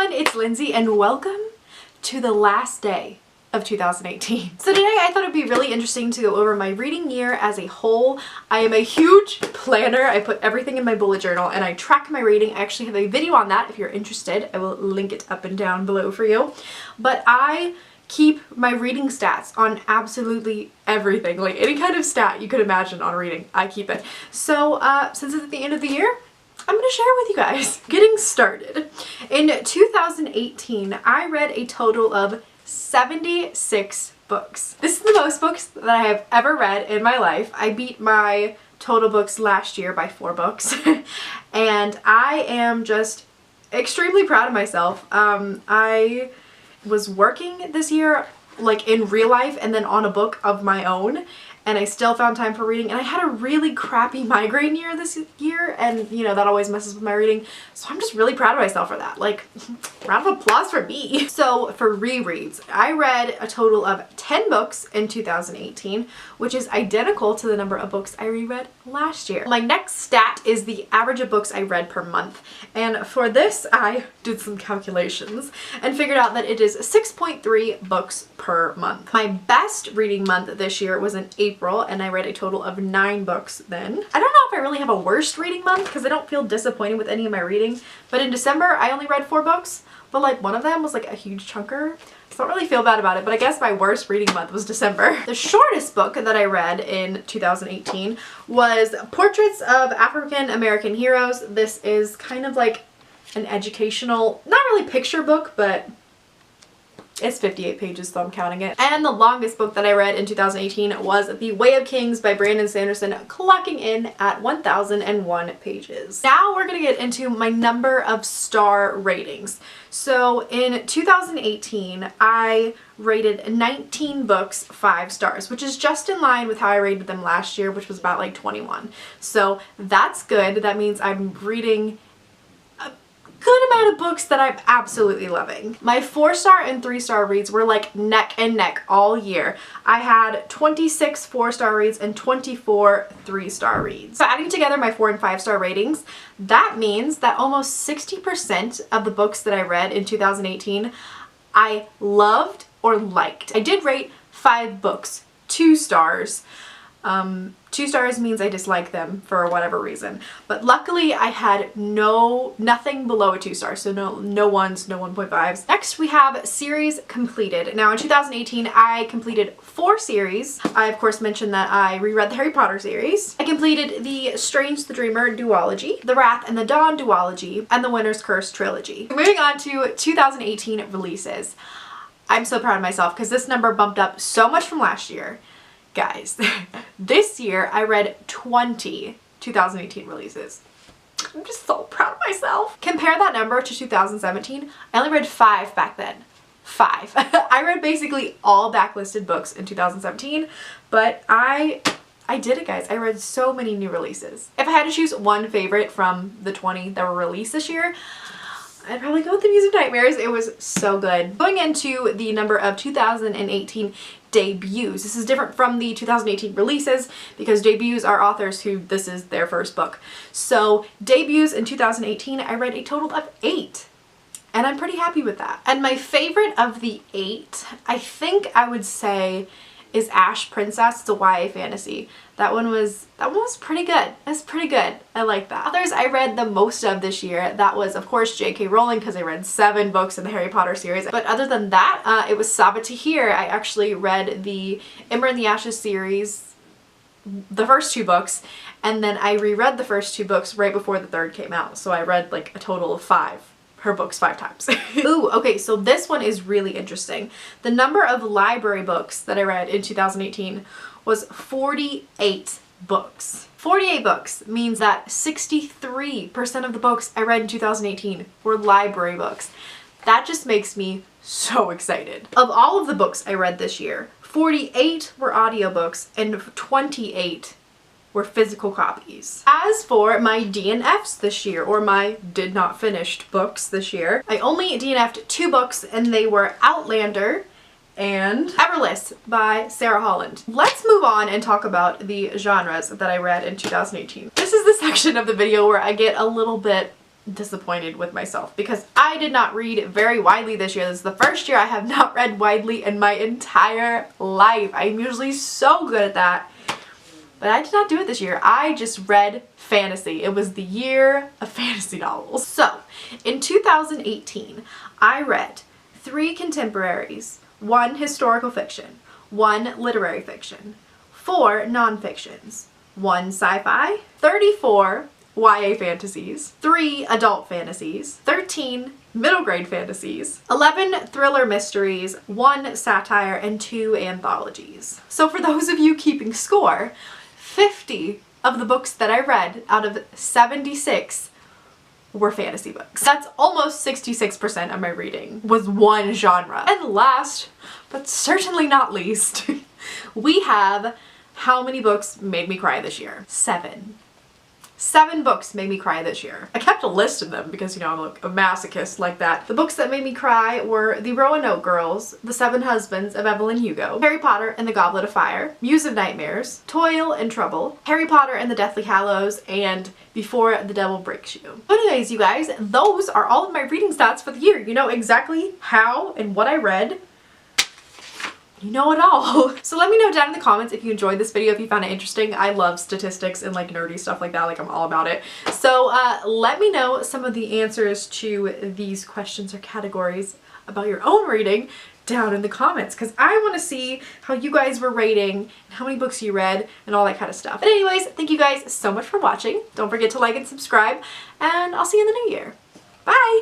everyone, it's Lindsay and welcome to the last day of 2018. So today I thought it'd be really interesting to go over my reading year as a whole. I am a huge planner. I put everything in my bullet journal and I track my reading. I actually have a video on that if you're interested. I will link it up and down below for you. But I keep my reading stats on absolutely everything. Like any kind of stat you could imagine on reading, I keep it. So since it's at the end of the year, I'm going to share with you guys. Getting started. In 2018, I read a total of 76 books. This is the most books that I have ever read in my life. I beat my total books last year by 4 books. And I am just extremely proud of myself. I was working this year like in real life and then on a book of my own, and I still found time for reading, and I had a really crappy migraine year this year, and you know that always messes with my reading, so I'm just really proud of myself for that. Like, round of applause for me. So for rereads, I read a total of 10 books in 2018, which is identical to the number of books I reread last year. My next stat is the average of books I read per month, and for this I did some calculations and figured out that it is 6.3 books per month. My best reading month this year was in April, and I read a total of 9 books then. I don't know if I really have a worst reading month because I don't feel disappointed with any of my reading, but in December I only read 4 books, but like one of them was like a huge chunker, so I don't really feel bad about it, but I guess my worst reading month was December. The shortest book that I read in 2018 was Portraits of African American Heroes. This is kind of like an educational, not really picture book, but it's 58 pages, so I'm counting it. And the longest book that I read in 2018 was The Way of Kings by Brandon Sanderson, clocking in at 1,001 pages. Now we're gonna get into my number of star ratings. So in 2018, I rated 19 books 5 stars, which is just in line with how I rated them last year, which was about like 21. So that's good. That means I'm reading good amount of books that I'm absolutely loving. My 4-star and 3-star reads were like neck and neck all year. I had 26 4-star reads and 24 3-star reads. So adding together my 4 and 5-star ratings, that means that almost 60% of the books that I read in 2018 I loved or liked. I did rate 5 books 2 stars. 2 stars means I dislike them for whatever reason, but luckily I had nothing below a 2 star, so no 1s, no 1.5s. Next we have series completed. Now in 2018 I completed 4 series. I of course mentioned that I reread the Harry Potter series. I completed the Strange the Dreamer duology, the Wrath and the Dawn duology, and the Winter's Curse trilogy. Moving on to 2018 releases. I'm so proud of myself because this number bumped up so much from last year. Guys, this year I read 20 2018 releases. I'm just so proud of myself. Compare that number to 2017. I only read 5 back then. 5. I read basically all backlisted books in 2017, but I did it, guys. I read so many new releases. If I had to choose one favorite from the 20 that were released this year, I'd probably go with The Muse of Nightmares. It was so good. Going into the number of 2018 debuts. This is different from the 2018 releases because debuts are authors who this is their first book. So debuts in 2018, I read a total of 8. And I'm pretty happy with that. And my favorite of the 8, I think I would say, is Ash Princess. It's a YA fantasy. That one was pretty good. That's pretty good. I like that. Authors I read the most of this year, that was of course J.K. Rowling because I read 7 books in the Harry Potter series. But other than that, it was Sabaa Tahir. I actually read the Ember in the Ashes series, the first 2 books, and then I reread the first 2 books right before the 3rd came out. So I read like a total of 5. Her books 5 times. Ooh, okay, so this one is really interesting. The number of library books that I read in 2018 was 48 books. 48 books means that 63% of the books I read in 2018 were library books. That just makes me so excited. Of all of the books I read this year, 48 were audiobooks and 28 were physical copies. As for my DNFs this year, or my did not finished books this year, I only DNF'd 2 books, and they were Outlander and Everlist by Sarah Holland. Let's move on and talk about the genres that I read in 2018. This is the section of the video where I get a little bit disappointed with myself because I did not read very widely this year. This is the first year I have not read widely in my entire life. I'm usually so good at that, but I did not do it this year. I just read fantasy. It was the year of fantasy novels. So in 2018, I read 3 contemporaries, 1 historical fiction, 1 literary fiction, 4 nonfictions, 1 sci-fi, 34 YA fantasies, 3 adult fantasies, 13 middle grade fantasies, 11 thriller mysteries, 1 satire, and 2 anthologies. So for those of you keeping score, 50 of the books that I read out of 76 were fantasy books. That's almost 66% of my reading was one genre. And last, but certainly not least, we have how many books made me cry this year? 7. 7 books made me cry this year. I kept a list of them because, you know, I'm like a masochist like that. The books that made me cry were The Roanoke Girls, The 7 Husbands of Evelyn Hugo, Harry Potter and the Goblet of Fire, Muse of Nightmares, Toil and Trouble, Harry Potter and the Deathly Hallows, and Before the Devil Breaks You. So anyways, you guys, those are all of my reading stats for the year. You know exactly how and what I read. You know it all. So let me know down in the comments if you enjoyed this video, if you found it interesting. I love statistics and like nerdy stuff like that. Like I'm all about it. So let me know some of the answers to these questions or categories about your own reading down in the comments, because I want to see how you guys were rating and how many books you read and all that kind of stuff. But anyways, thank you guys so much for watching. Don't forget to like and subscribe, and I'll see you in the new year. Bye!